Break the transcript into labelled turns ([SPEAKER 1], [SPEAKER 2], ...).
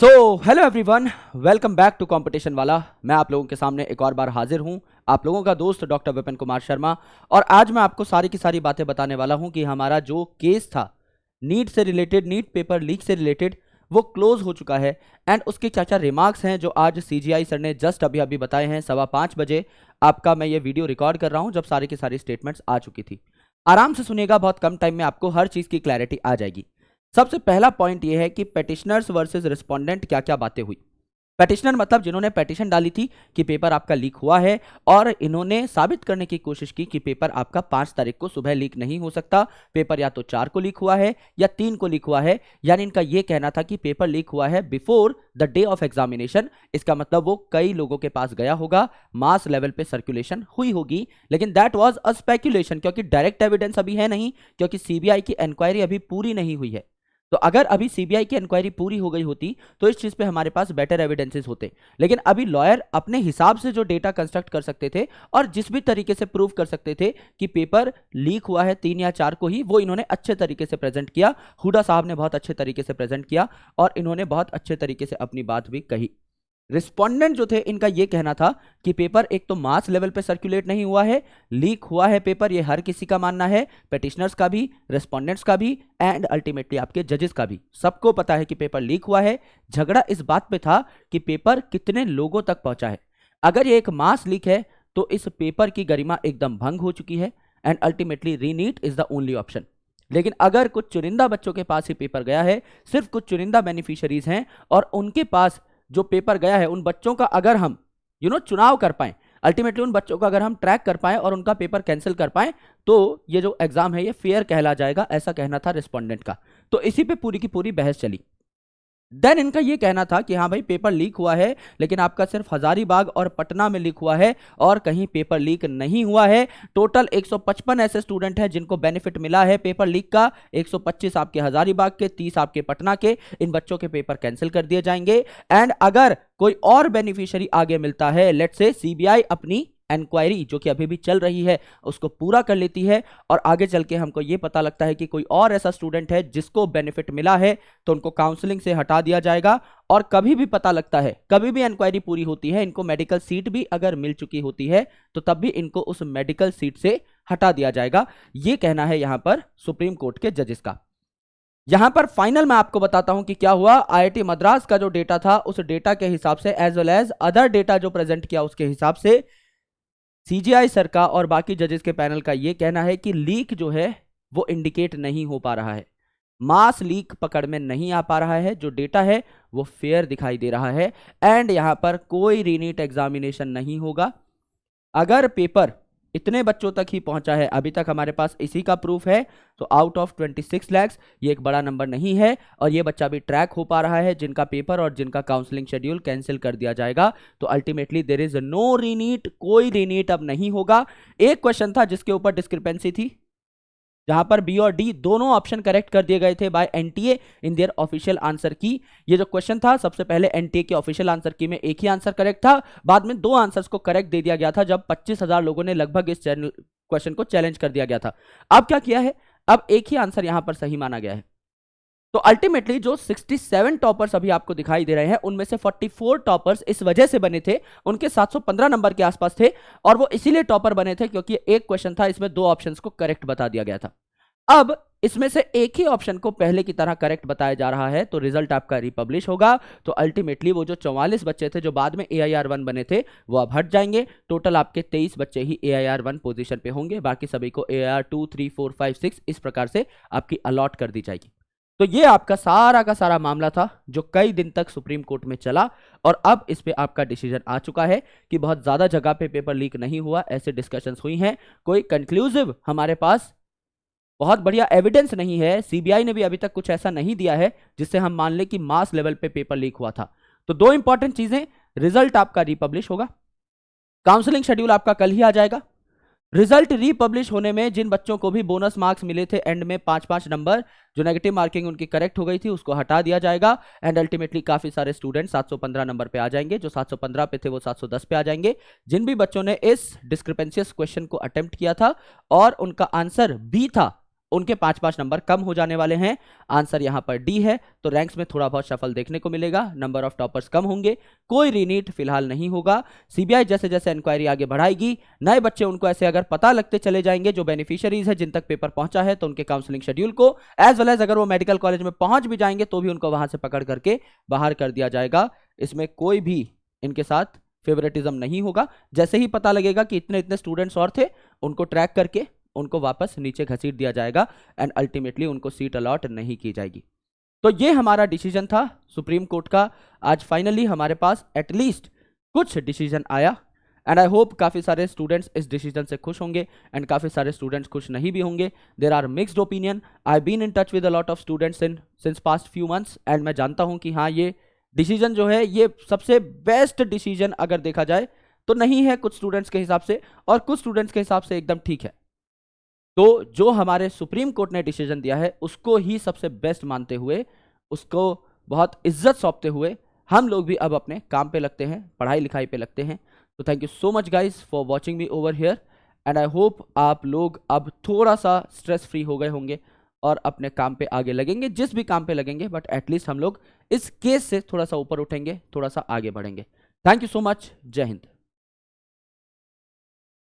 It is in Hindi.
[SPEAKER 1] So hello everyone, welcome back to competition वाला। मैं आप लोगों के सामने एक और बार हाजिर हूं, आप लोगों का दोस्त डॉक्टर विपिन कुमार शर्मा। और आज मैं आपको सारी की सारी बातें बताने वाला हूं कि हमारा जो केस था नीट से रिलेटेड, नीट पेपर लीक से रिलेटेड, वो क्लोज हो चुका है। एंड उसके क्या क्या रिमार्क्स हैं जो आज सीजीआई सर ने जस्ट अभी अभी बताए हैं। 5:15 आपका मैं ये वीडियो रिकॉर्ड कर रहा हूं जब सारी की सारी स्टेटमेंट्स आ चुकी थी। आराम से सुनिएगा, बहुत कम टाइम में आपको हर चीज की क्लैरिटी आ जाएगी। सबसे पहला पॉइंट यह है कि पेटिशनर्स वर्सेस रिस्पोंडेंट क्या क्या बातें हुई। पेटिशनर मतलब जिन्होंने पेटिशन डाली थी कि पेपर आपका लीक हुआ है, और इन्होंने साबित करने की कोशिश की कि पेपर आपका 5 तारीख को सुबह लीक नहीं हो सकता, पेपर या तो 4 को लीक हुआ है या 3 को लीक हुआ है। यानी इनका यह कहना था कि पेपर लीक हुआ है before the day of examination. इसका मतलब वो कई लोगों के पास गया होगा, मास लेवल पे सर्कुलेशन हुई होगी, लेकिन दैट वाज अ स्पेक्यूलेशन, क्योंकि डायरेक्ट एविडेंस अभी है नहीं, क्योंकि सीबीआई की इंक्वायरी अभी पूरी नहीं हुई है। तो अगर अभी सीबीआई की इंक्वायरी पूरी हो गई होती तो इस चीज पे हमारे पास बेटर एविडेंसेस होते। लेकिन अभी लॉयर अपने हिसाब से जो डेटा कंस्ट्रक्ट कर सकते थे और जिस भी तरीके से प्रूव कर सकते थे कि पेपर लीक हुआ है 3 या 4 को ही, वो इन्होंने अच्छे तरीके से प्रेजेंट किया। हुडा साहब ने बहुत अच्छे तरीके से प्रेजेंट किया और इन्होंने बहुत अच्छे तरीके से अपनी बात भी कही। रिस्पोंडेंट जो थे, इनका यह कहना था कि पेपर एक तो मास लेवल पे सर्कुलेट नहीं हुआ है, लीक हुआ है पेपर, ये हर किसी का मानना है, पेटिशनर्स का भी, रिस्पोंडेंट्स का भी, एंड अल्टीमेटली आपके जजेस का भी। सबको पता है कि पेपर लीक हुआ है। झगड़ा इस बात पे था कि पेपर कितने लोगों तक पहुंचा है। अगर ये एक मास लीक है तो इस पेपर की गरिमा एकदम भंग हो चुकी है, and ultimately रीनीट is the only option. लेकिन अगर कुछ चुनिंदा बच्चों के पास ही पेपर गया है, सिर्फ कुछ चुनिंदा बेनिफिशियरीज हैं और उनके पास जो पेपर गया है, उन बच्चों का अगर हम चुनाव कर पाए, अल्टीमेटली उन बच्चों को अगर हम ट्रैक कर पाए और उनका पेपर कैंसिल कर पाए, तो ये जो एग्जाम है ये फेयर कहला जाएगा, ऐसा कहना था रिस्पोंडेंट का। तो इसी पे पूरी की पूरी बहस चली। देन इनका ये कहना था कि हाँ भाई, पेपर लीक हुआ है, लेकिन आपका सिर्फ हजारीबाग और पटना में लीक हुआ है और कहीं पेपर लीक नहीं हुआ है। टोटल 155 ऐसे स्टूडेंट हैं जिनको बेनिफिट मिला है पेपर लीक का। 125 आपके हजारीबाग के, 30 आपके पटना के। इन बच्चों के पेपर कैंसिल कर दिए जाएंगे। एंड अगर कोई और बेनिफिशियरी आगे मिलता है, लेट्स से सीबीआई अपनी इंक्वायरी जो कि अभी भी चल रही है उसको पूरा कर लेती है और आगे चल के हमको यह पता लगता है कि कोई और ऐसा स्टूडेंट है जिसको बेनिफिट मिला है, तो उनको काउंसलिंग से हटा दिया जाएगा। और कभी भी पता लगता है, कभी भी इंक्वायरी पूरी होती है, इनको मेडिकल सीट भी अगर मिल चुकी होती है तो तब भी इनको उस मेडिकल सीट से हटा दिया जाएगा। यह कहना है यहां पर सुप्रीम कोर्ट के जजेस का। यहां पर फाइनल मैं आपको बताता हूं कि क्या हुआ। आईआईटी मद्रास का जो डेटा था, उस डेटा के हिसाब से as well as other data जो प्रेजेंट किया उसके हिसाब से सीजीआई सर का और बाकी जजेस के पैनल का यह कहना है कि लीक जो है वो इंडिकेट नहीं हो पा रहा है, मास लीक पकड़ में नहीं आ पा रहा है, जो डेटा है वो फेयर दिखाई दे रहा है। एंड यहां पर कोई रीनीट एग्जामिनेशन नहीं होगा। अगर पेपर इतने बच्चों तक ही पहुंचा है, अभी तक हमारे पास इसी का प्रूफ है, तो आउट ऑफ 26 लाख ये एक बड़ा नंबर नहीं है। और ये बच्चा भी ट्रैक हो पा रहा है जिनका पेपर और जिनका काउंसलिंग शेड्यूल कैंसिल कर दिया जाएगा। तो ultimately there is no re-NEET, कोई रीनीट अब नहीं होगा। एक क्वेश्चन था जिसके ऊपर डिस्क्रिपेंसी थी, जहां पर बी और डी दोनों ऑप्शन करेक्ट कर दिए गए थे by NTA in their official answer key. ये जो क्वेश्चन था, सबसे पहले एनटीए के ऑफिशियल आंसर की में एक ही आंसर करेक्ट था, बाद में 2 आंसर्स को करेक्ट दे दिया गया था जब 25,000 लोगों ने लगभग इस क्वेश्चन को चैलेंज कर दिया गया था। अब क्या किया है, अब एक ही आंसर यहां पर सही माना गया है। तो अल्टीमेटली जो 67 टॉपर्स अभी आपको दिखाई दे रहे हैं, उनमें से 44 टॉपर्स इस वजह से बने थे, उनके 715 नंबर के आसपास थे, और वो इसीलिए टॉपर बने थे क्योंकि एक क्वेश्चन था, इसमें 2 ऑप्शंस को करेक्ट बता दिया गया था। अब इसमें से एक ही ऑप्शन को पहले की तरह करेक्ट बताया जा रहा है, तो रिजल्ट आपका रिपब्लिश होगा। तो अल्टीमेटली वो जो 44 बच्चे थे जो बाद में AIR1 बने थे, वो अब हट जाएंगे। टोटल आपके 23 बच्चे ही AIR1 पोजीशन पे होंगे, बाकी सभी को AIR2, 3, 4, 5, 6 इस प्रकार से आपकी अलॉट कर दी जाएगी। तो ये आपका सारा का सारा मामला था जो कई दिन तक सुप्रीम कोर्ट में चला, और अब इस पे आपका डिसीजन आ चुका है कि बहुत ज्यादा जगह पे पेपर लीक नहीं हुआ, ऐसे डिस्कशंस हुई हैं। कोई कंक्लूसिव हमारे पास बहुत बढ़िया एविडेंस नहीं है, सीबीआई ने भी अभी तक कुछ ऐसा नहीं दिया है जिससे हम मान लें कि मास लेवल पे पेपर लीक हुआ था। तो 2 इंपॉर्टेंट चीजें, रिजल्ट आपका रिपब्लिश होगा, काउंसलिंग शेड्यूल आपका कल ही आ जाएगा। रिजल्ट रिपब्लिश होने में जिन बच्चों को भी बोनस मार्क्स मिले थे एंड में 5-5 नंबर, जो नेगेटिव मार्किंग उनकी करेक्ट हो गई थी, उसको हटा दिया जाएगा। एंड अल्टीमेटली काफी सारे स्टूडेंट 715 नंबर पे आ जाएंगे, जो 715 पे थे वो 710 पे आ जाएंगे। जिन भी बच्चों ने इस डिस्क्रिपेंशियस क्वेश्चन को अटेम्प्ट किया था और उनका आंसर बी था, उनके 5-5 नंबर कम हो जाने वाले हैं। आंसर यहां पर डी है। तो रैंक्स में थोड़ा बहुत शफल देखने को मिलेगा, नंबर ऑफ टॉपर्स कम होंगे, कोई रीनीट फिलहाल नहीं होगा। सीबीआई जैसे जैसे इंक्वायरी आगे बढ़ाएगी, नए बच्चे उनको ऐसे अगर पता लगते चले जाएंगे जो बेनिफिशियरीज है, जिन तक पेपर पहुंचा है, तो उनके काउंसलिंग शेड्यूल को एज वेल एज अगर वो मेडिकल कॉलेज में पहुंच भी जाएंगे तो भी उनको वहां से पकड़ करके बाहर कर दिया जाएगा। इसमें कोई भी इनके साथ फेवरेटिज्म नहीं होगा। जैसे ही पता लगेगा कि इतने इतने स्टूडेंट्स और थे, उनको ट्रैक करके उनको वापस नीचे घसीट दिया जाएगा एंड अल्टीमेटली उनको सीट अलॉट नहीं की जाएगी। तो ये हमारा डिसीजन था सुप्रीम कोर्ट का। आज फाइनली हमारे पास एटलीस्ट कुछ डिसीजन आया एंड आई होप काफ़ी सारे स्टूडेंट्स इस डिसीजन से खुश होंगे एंड काफ़ी सारे स्टूडेंट्स खुश नहीं भी होंगे। There are mixed opinion. I been in touch with a lot of students in since past few months and मैं जानता हूं कि हाँ, ये डिसीजन जो है ये सबसे बेस्ट डिसीजन अगर देखा जाए तो नहीं है कुछ स्टूडेंट्स के हिसाब से, और कुछ स्टूडेंट्स के हिसाब से एकदम ठीक है। तो जो हमारे सुप्रीम कोर्ट ने डिसीजन दिया है उसको ही सबसे बेस्ट मानते हुए, उसको बहुत इज्जत सौंपते हुए हम लोग भी अब अपने काम पे लगते हैं, पढ़ाई लिखाई पे लगते हैं। तो thank you so much guys for watching me over here and I hope आप लोग अब थोड़ा सा स्ट्रेस फ्री हो गए होंगे और अपने काम पे आगे लगेंगे, जिस भी काम पे लगेंगे, बट एटलीस्ट हम लोग इस केस से थोड़ा सा ऊपर उठेंगे, थोड़ा सा आगे बढ़ेंगे। Thank you so much. जय हिंद।